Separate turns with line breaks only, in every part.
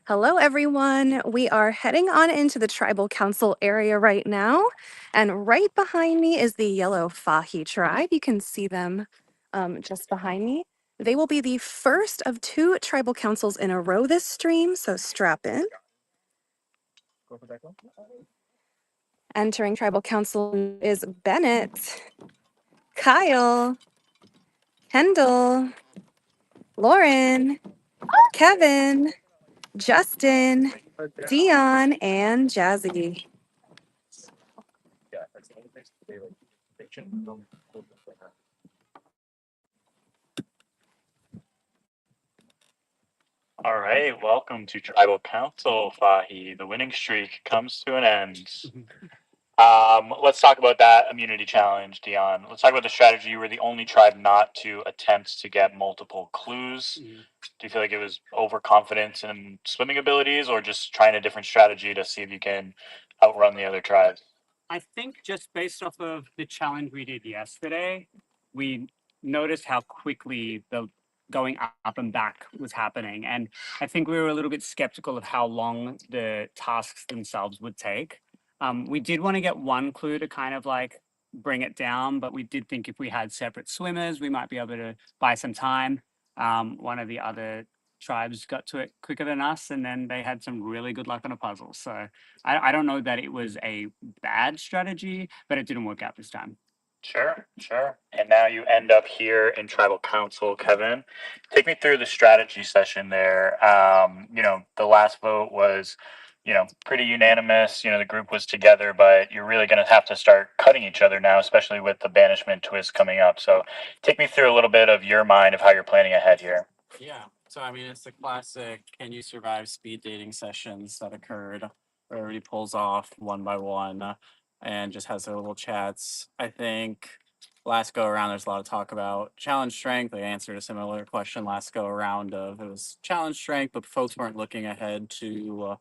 Hello, everyone. We are heading on into the tribal council area right now. And right behind me is the yellow Fahi tribe. You can see them just behind me. They will be the first of two tribal councils in a row this stream, so strap in. Entering tribal council is Bennett, Kyle, Kendall, Lauren, Kevin, Justin, Dion, and Jazzy.
All right, welcome to Tribal Council, Fahi. The winning streak comes to an end. Let's talk about that immunity challenge, Dion. Let's talk about the strategy. You were the only tribe not to attempt to get multiple clues. Do you feel like it was overconfidence in swimming abilities, or just trying a different strategy to see if you can outrun the other tribes?
I think just based off of the challenge we did yesterday, we noticed how quickly the going up and back was happening. And I think we were a little bit skeptical of how long the tasks themselves would take. We did want to get one clue to kind of like bring it down, but we did think if we had separate swimmers, we might be able to buy some time. One of the other tribes got to it quicker than us, and then they had some really good luck on a puzzle. So I don't know that it was a bad strategy, but it didn't work out this time.
Sure, sure. And now you end up here in tribal council, Kevin. Take me through the strategy session there. The last vote was, pretty unanimous. The group was together, but you're really going to have to start cutting each other now, especially with the banishment twist coming up. So take me through a little bit of your mind of how you're planning ahead here.
Yeah. So I mean, it's the classic "Can you survive?" speed dating sessions that occurred, where everybody pulls off one by one, and just has their little chats. I think last go around, there's a lot of talk about challenge strength. They answered a similar question last go around of it was challenge strength, but folks weren't looking ahead to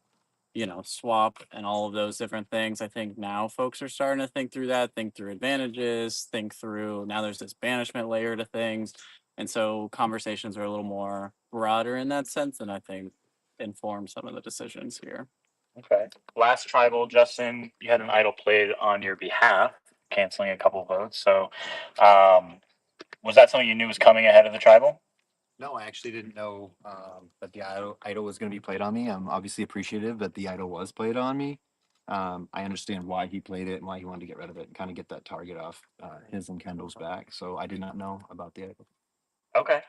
swap and all of those different things. I think now folks are starting to think through that, think through advantages, think through now there's this banishment layer to things. And so conversations are a little more broader in that sense, and I think inform some of the decisions here.
Okay. Last tribal, Justin, you had an idol played on your behalf, canceling a couple votes. So, was that something you knew was coming ahead of the tribal?
No, I actually didn't know that the idol was going to be played on me. I'm obviously appreciative that the idol was played on me. I understand why he played it and why he wanted to get rid of it and kind of get that target off his and Kendall's back. So I did not know about the idol.
Okay.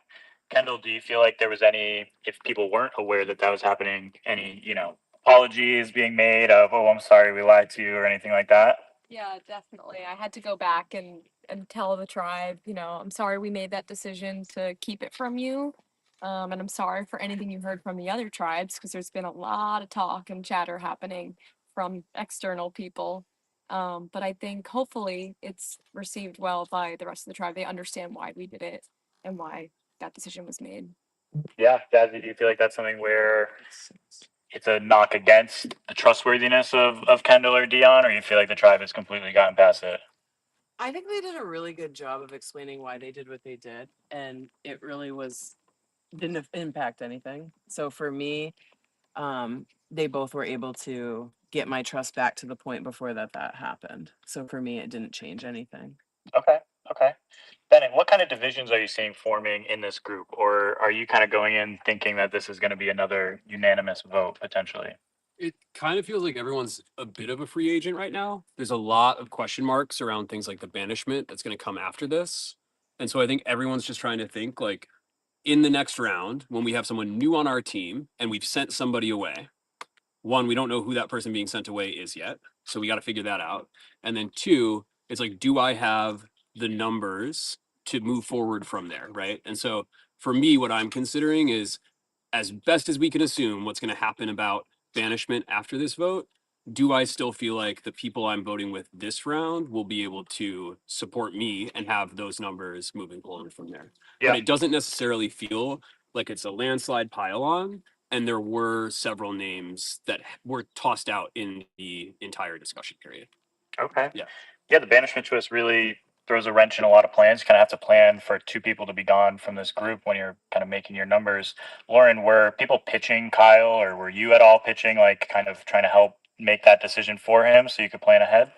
Kendall, do you feel like there was any, if people weren't aware that that was happening, any, apologies being made of, oh, I'm sorry, we lied to you or anything like that?
Yeah, definitely. I had to go back and tell the tribe, I'm sorry we made that decision to keep it from you. And I'm sorry for anything you heard from the other tribes because there's been a lot of talk and chatter happening from external people. But I think hopefully it's received well by the rest of the tribe. They understand why we did it and why that decision was made.
Yeah, Jazzy, do you feel like that's something where it's a knock against the trustworthiness of Kendall or Dion, or you feel like the tribe has completely gotten past it?
I think they did a really good job of explaining why they did what they did, and it really didn't impact anything. So for me, they both were able to get my trust back to the point before that happened. So for me, it didn't change anything.
Okay, okay. Bennett, what kind of divisions are you seeing forming in this group, or are you kind of going in thinking that this is going to be another unanimous vote potentially?
It kind of feels like everyone's a bit of a free agent right now. There's a lot of question marks around things like the banishment that's going to come after this. And so I think everyone's just trying to think like in the next round, when we have someone new on our team and we've sent somebody away, one, we don't know who that person being sent away is yet. So we got to figure that out. And then two, it's like, do I have the numbers to move forward from there? Right. And so for me, what I'm considering is as best as we can assume what's going to happen about banishment after this vote, do I still feel like the people I'm voting with this round will be able to support me and have those numbers moving forward from there?
Yeah.
But it doesn't necessarily feel like it's a landslide pile on. And there were several names that were tossed out in the entire discussion period.
Okay.
Yeah.
Yeah, the banishment twist really throws a wrench in a lot of plans. You kind of have to plan for 2 people to be gone from this group when you're kind of making your numbers. Lauren, were people pitching Kyle, or were you at all pitching, like kind of trying to help make that decision for him so you could plan ahead?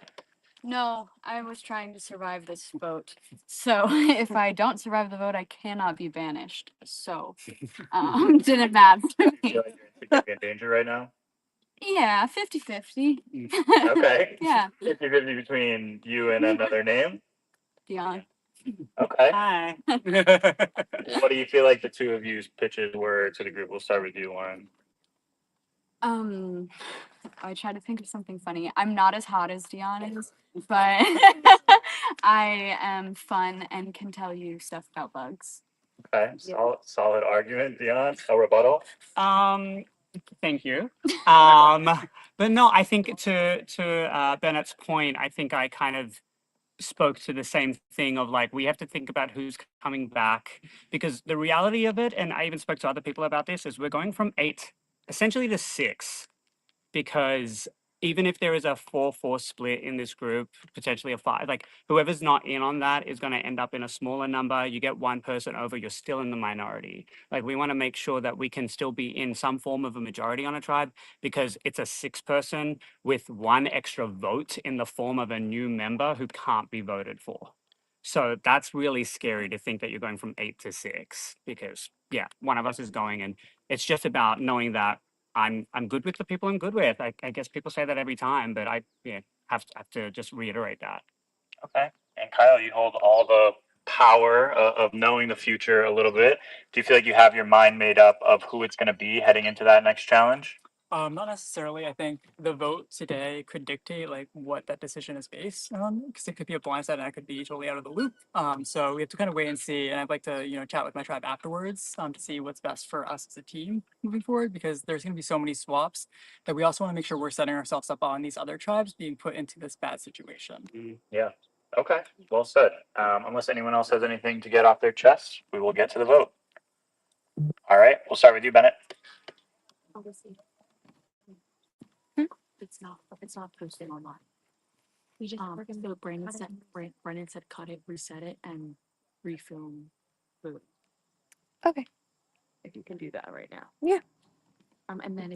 No, I was trying to survive this vote. So if I don't survive the vote, I cannot be banished. So didn't matter to
I
me.
feel like you're in significant danger right now.
Yeah, 50-50.
Okay.
Yeah.
50-50 between you and another name.
Dion.
Okay.
Hi.
What do you feel like the 2 of you's pitches were to the group? We'll start with you, Lauren.
I try to think of something funny. I'm not as hot as Dion is, but I am fun and can tell you stuff about bugs.
Okay. Solid argument, Dion. A rebuttal.
Thank you. But no, I think to Bennett's point, I think I kind of spoke to the same thing of like, we have to think about who's coming back, because the reality of it, and I even spoke to other people about this, is we're going from 8 essentially to 6, because even if there is a 4-4 split in this group, potentially a 5, like whoever's not in on that is going to end up in a smaller number. You get one person over, you're still in the minority. Like, we want to make sure that we can still be in some form of a majority on a tribe, because it's a 6-person with 1 extra vote in the form of a new member who can't be voted for. So that's really scary to think that you're going from 8 to 6, because yeah, one of us is going, and it's just about knowing that I'm good with the people I'm good with. I guess people say that every time, but I have to just reiterate that.
Okay. And Kyle, you hold all the power of knowing the future a little bit. Do you feel like you have your mind made up of who it's going to be heading into that next challenge?
Not necessarily. I think the vote today could dictate like what that decision is based on, because it could be a blindside and I could be totally out of the loop. So we have to kind of wait and see. And I'd like to, chat with my tribe afterwards to see what's best for us as a team moving forward, because there's going to be so many swaps that we also want to make sure we're setting ourselves up on these other tribes being put into this bad situation.
Yeah. Okay. Well said. Unless anyone else has anything to get off their chest, we will get to the vote. All right. We'll start with you, Bennett.
It's not posted online. We just so Brandon said cut it, reset it, and refilm the
Okay.
if you can do that right now.
Yeah.
And then